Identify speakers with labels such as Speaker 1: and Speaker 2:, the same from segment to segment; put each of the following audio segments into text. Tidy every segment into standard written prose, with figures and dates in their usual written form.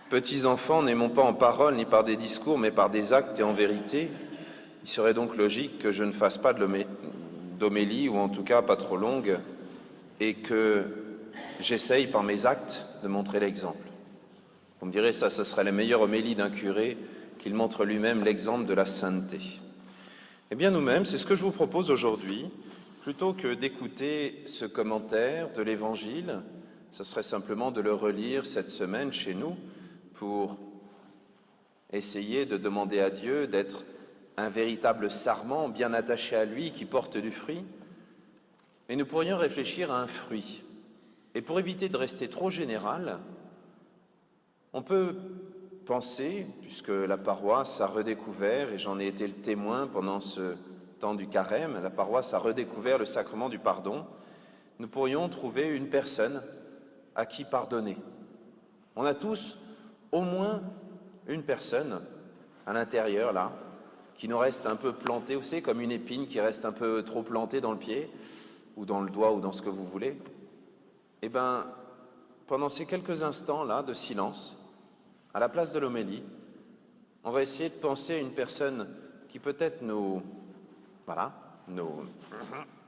Speaker 1: Petits enfants, n'aimons pas en parole ni par des discours, mais par des actes et en vérité. Il serait donc logique que je ne fasse pas d'homélie, ou en tout cas pas trop longue, et que j'essaye par mes actes de montrer l'exemple. Vous me direz, ça, ce serait la meilleure homélie d'un curé, qu'il montre lui-même l'exemple de la sainteté. Eh bien, nous-mêmes, c'est ce que je vous propose aujourd'hui. Plutôt que d'écouter ce commentaire de l'Évangile, ce serait simplement de le relire cette semaine chez nous pour essayer de demander à Dieu d'être un véritable sarment bien attaché à lui qui porte du fruit. Et nous pourrions réfléchir à un fruit. Et pour éviter de rester trop général, on peut penser, puisque la paroisse a redécouvert, et j'en ai été le témoin pendant ce temps du carême, la paroisse a redécouvert le sacrement du pardon, nous pourrions trouver une personne à qui pardonner. On a tous au moins une personne à l'intérieur, là, qui nous reste un peu plantée, vous savez, comme une épine qui reste un peu trop plantée dans le pied, ou dans le doigt, ou dans ce que vous voulez. Eh bien, pendant ces quelques instants-là de silence, à la place de l'homélie, on va essayer de penser à une personne qui peut-être un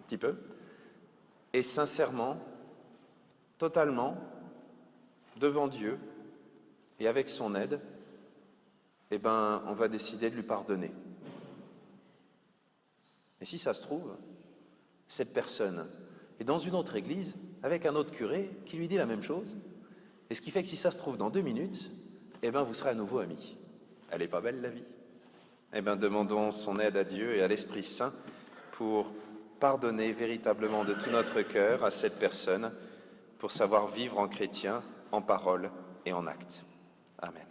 Speaker 1: petit peu, et sincèrement, totalement, devant Dieu, et avec son aide, eh bien, on va décider de lui pardonner. Et si ça se trouve, cette personne est dans une autre église, avec un autre curé, qui lui dit la même chose, et ce qui fait que si ça se trouve dans 2 minutes, eh bien, vous serez à nouveau amis. Elle est pas belle, la vie? Eh bien, demandons son aide à Dieu et à l'Esprit Saint pour pardonner véritablement de tout notre cœur à cette personne, pour savoir vivre en chrétien, en parole et en acte. Amen.